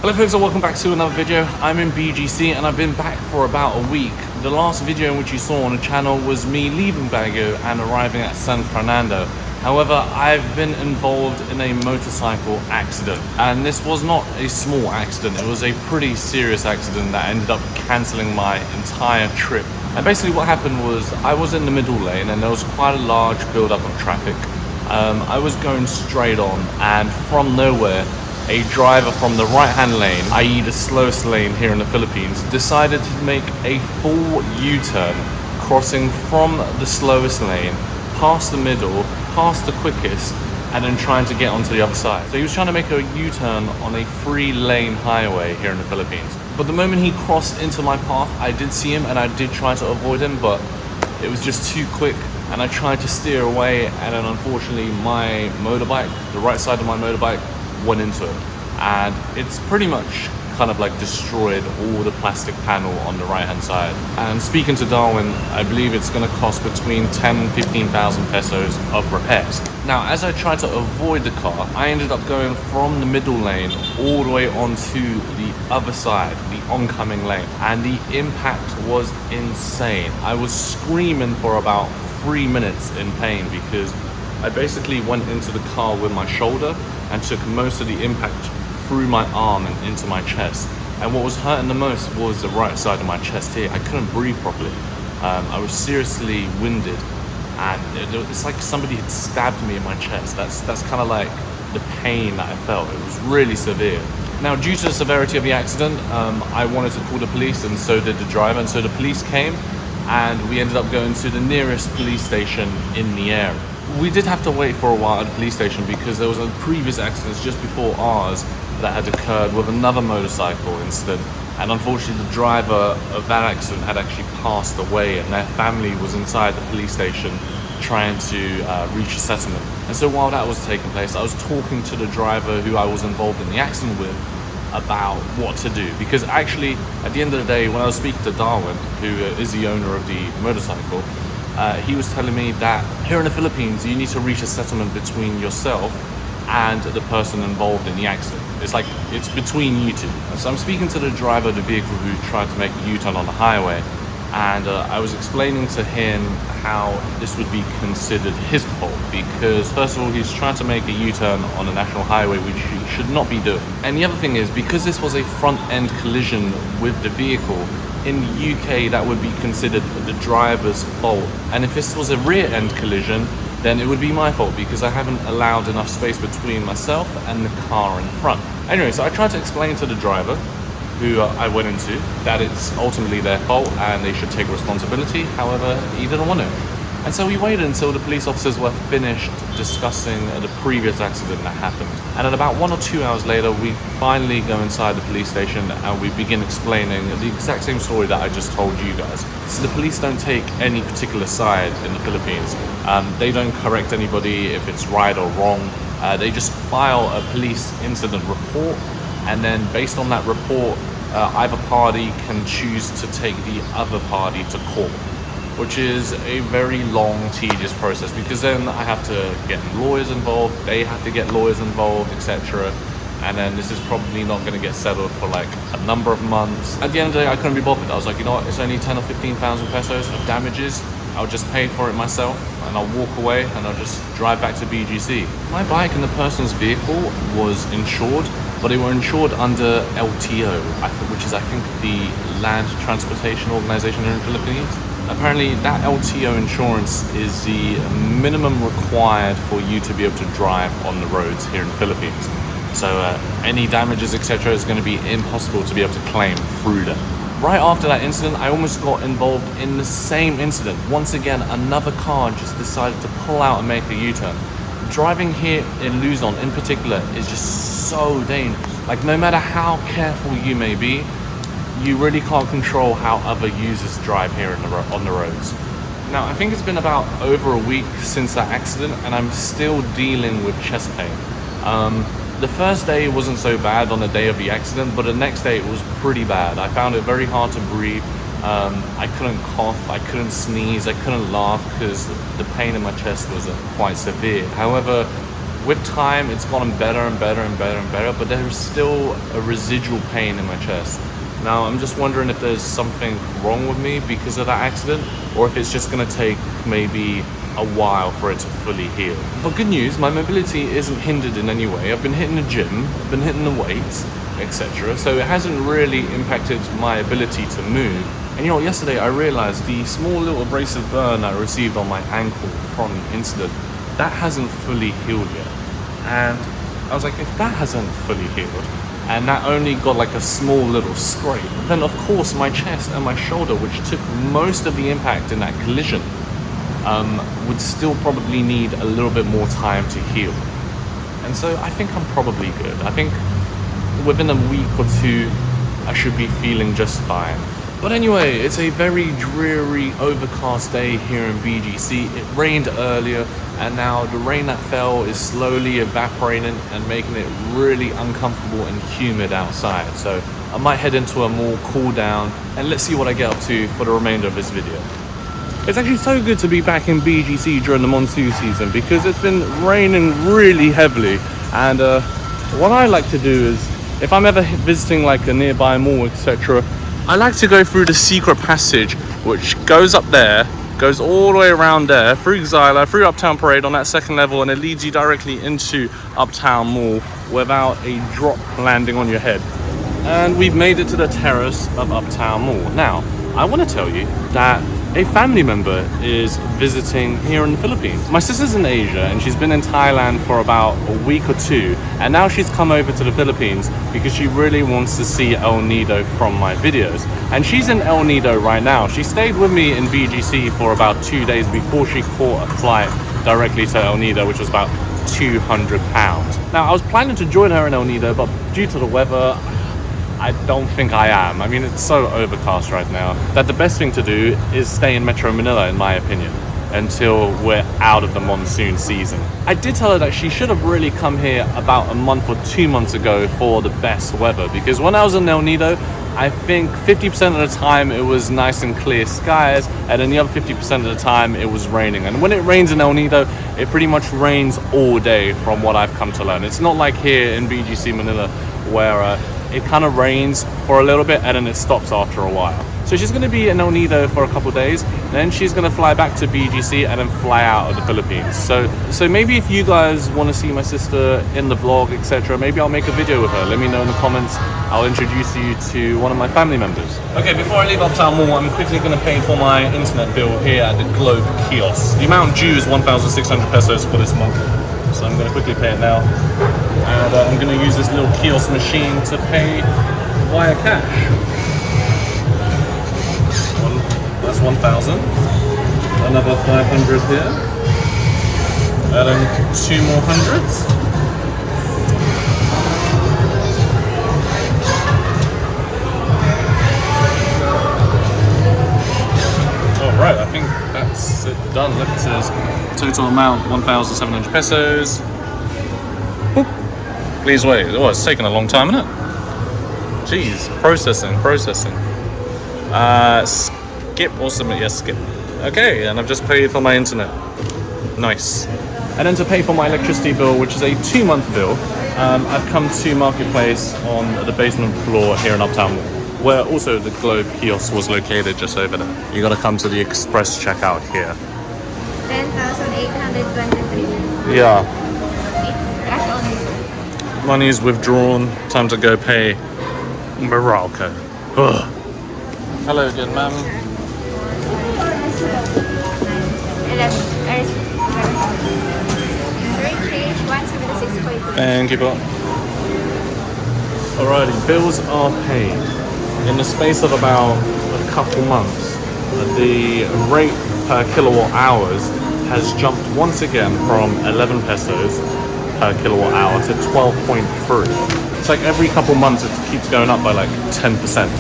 Hello folks and welcome back to another video. I'm in BGC and I've been back for about a week. The last video in which you saw on the channel was me leaving Baguio and arriving at San Fernando. However, I've been involved in a motorcycle accident, and this was not a small accident. It was a pretty serious accident that ended up cancelling my entire trip. And basically what happened was I was in the middle lane and there was quite a large build-up of traffic. I was going straight on, and from nowhere a driver from the right-hand lane, i.e. the slowest lane here in the Philippines, decided to make a full U-turn, crossing from the slowest lane, past the middle, past the quickest, and then trying to get onto the other side. So he was trying to make a U-turn on a 3-lane highway here in the Philippines. But the moment he crossed into my path, I did see him and I did try to avoid him, but it was just too quick, and I tried to steer away, and then unfortunately my motorbike, the right side of my motorbike, went into it, and it's pretty much kind of like destroyed all the plastic panel on the right hand side. And speaking to Darwin, I believe it's going to cost between 10 and 15,000 pesos of repairs. Now, as I tried to avoid the car, I ended up going from the middle lane all the way onto the other side, the oncoming lane, and the impact was insane. I was screaming for about 3 minutes in pain because I basically went into the car with my shoulder and took most of the impact through my arm and into my chest. And what was hurting the most was the right side of my chest here. I couldn't breathe properly. I was seriously winded, and it's like somebody had stabbed me in my chest. That's kind of like the pain that I felt. It was really severe. Now, due to the severity of the accident, I wanted to call the police, and so did the driver. And so the police came, and we ended up going to the nearest police station in the area. We did have to wait for a while at the police station because there was a previous accident just before ours that had occurred with another motorcycle incident, and unfortunately the driver of that accident had actually passed away, and their family was inside the police station trying to reach a settlement. And so while that was taking place, I was talking to the driver who I was involved in the accident with about what to do, because actually at the end of the day, when I was speaking to Darwin, who is the owner of the motorcycle, he was telling me that here in the Philippines you need to reach a settlement between yourself and the person involved in the accident. It's like it's between you two. So I'm speaking to the driver of the vehicle who tried to make a U-turn on the highway, and I was explaining to him how this would be considered his fault because first of all he's trying to make a U-turn on a national highway, which he should not be doing. And the other thing is, because this was a front end collision with the vehicle, in the UK that would be considered the driver's fault, and if this was a rear end collision, then it would be my fault because I haven't allowed enough space between myself and the car in front. Anyway, so I tried to explain to the driver who I went into that it's ultimately their fault and they should take responsibility. However, he didn't want to. And so we waited until the police officers were finished discussing the previous accident that happened. And then about 1 or 2 hours later, we finally go inside the police station and we begin explaining the exact same story that I just told you guys. So the police don't take any particular side in the Philippines. They don't correct anybody if it's right or wrong. They just file a police incident report, and then based on that report, either party can choose to take the other party to court, which is a very long, tedious process because then I have to get lawyers involved, they have to get lawyers involved, etc. And then this is probably not going to get settled for like a number of months. At the end of the day, I couldn't be bothered. I was like, you know what, it's only 10 or 15,000 pesos of damages. I'll just pay for it myself and I'll walk away and I'll just drive back to BGC. My bike and the person's vehicle was insured, but they were insured under LTO, which is I think the Land Transportation Organization here in the Philippines. Apparently that LTO insurance is the minimum required for you to be able to drive on the roads here in the Philippines. So any damages, etc. is going to be impossible to be able to claim through them. Right after that incident, I almost got involved in the same incident. Once again, another car just decided to pull out and make a U-turn. Driving here in Luzon in particular is just so dangerous. Like, no matter how careful you may be, you really can't control how other users drive here on the roads. Now, I think it's been about over a week since that accident, and I'm still dealing with chest pain. The first day wasn't so bad on the day of the accident, but the next day it was pretty bad. I found it very hard to breathe. I couldn't cough, I couldn't sneeze, I couldn't laugh because the pain in my chest was quite severe. However, with time, it's gotten better and better and better and better, but there's still a residual pain in my chest. Now, I'm just wondering if there's something wrong with me because of that accident, or if it's just gonna take maybe a while for it to fully heal. But good news, my mobility isn't hindered in any way. I've been hitting the gym, I've been hitting the weights, etc. So it hasn't really impacted my ability to move. And you know what, yesterday I realized the small little abrasive burn I received on my ankle from the incident, that hasn't fully healed yet. And I was like, if that hasn't fully healed, and that only got like a small little scrape, then of course my chest and my shoulder, which took most of the impact in that collision, would still probably need a little bit more time to heal. And so I think I'm probably good. I think within a week or two, I should be feeling just fine. But anyway, it's a very dreary, overcast day here in BGC. It rained earlier, and now the rain that fell is slowly evaporating and making it really uncomfortable and humid outside. So I might head into a more cool down, and let's see what I get up to for the remainder of this video. It's actually so good to be back in BGC during the monsoon season because it's been raining really heavily. And what I like to do is, if I'm ever visiting like a nearby mall, etc., I like to go through the secret passage, which goes up there, goes all the way around there, through Xyla, through Uptown Parade on that second level, and it leads you directly into Uptown Mall without a drop landing on your head. And we've made it to the terrace of Uptown Mall. Now, I want to tell you that a family member is visiting here in the Philippines. My sister's in Asia and she's been in Thailand for about a week or two, and now she's come over to the Philippines because she really wants to see El Nido from my videos. And she's in El Nido right now. She stayed with me in BGC for about 2 days before she caught a flight directly to El Nido, which was about £200. Now, I was planning to join her in El Nido, but due to the weather, I don't think I am. I mean, it's so overcast right now that the best thing to do is stay in Metro Manila, in my opinion, until we're out of the monsoon season. I did tell her that she should have really come here about a month or 2 months ago for the best weather, because when I was in El Nido, I think 50% of the time it was nice and clear skies, and then the other 50% of the time it was raining. And when it rains in El Nido, it pretty much rains all day from what I've come to learn. It's not like here in BGC Manila where it kind of rains for a little bit and then it stops after a while. So she's going to be in El Nido for a couple of days, then she's going to fly back to BGC and then fly out of the Philippines. So maybe if you guys want to see my sister in the vlog, etc., maybe I'll make a video with her. Let me know in the comments. I'll introduce you to one of my family members. Okay, before I leave Uptown Mall, I'm quickly going to pay for my internet bill here at the Globe kiosk. The amount due is 1,600 pesos for this month. So I'm going to quickly pay it now. And I'm going to use this little kiosk machine to pay via cash. That's 1,000. Another 500 here. And then 2 more hundreds. Alright, I think that's it done. Look, it says total amount 1,700 pesos. Boop. Please wait. Oh, it's taken a long time, isn't it? Jeez, processing. Skip or submit, yes, skip. Okay, and I've just paid for my internet. Nice. And then to pay for my electricity bill, which is a 2-month bill, I've come to Marketplace on the basement floor here in Uptown Mall, where also the Globe kiosk was located just over there. You gotta come to the express checkout here. 10,823. Yeah. It's cash only. Money is withdrawn. Time to go pay Morocco. Ugh. Hello again, ma'am. 176.2. Thank you, Bob. Alrighty, bills are paid. In the space of about a couple months, the rate per kilowatt hours has jumped once again from 11 pesos per kilowatt hour to 12.3. It's like every couple months it keeps going up by like 10%.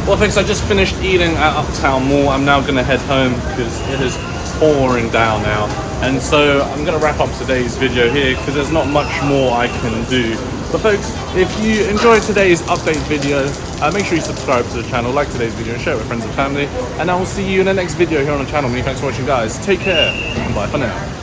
Well, thanks. I just finished eating at Uptown Mall. I'm now going to head home because it is pouring down now. And so I'm going to wrap up today's video here because there's not much more I can do. But folks, if you enjoyed today's update video, make sure you subscribe to the channel, like today's video, and share it with friends and family. And I will see you in the next video here on the channel. Many thanks for watching, guys. Take care, and bye for now.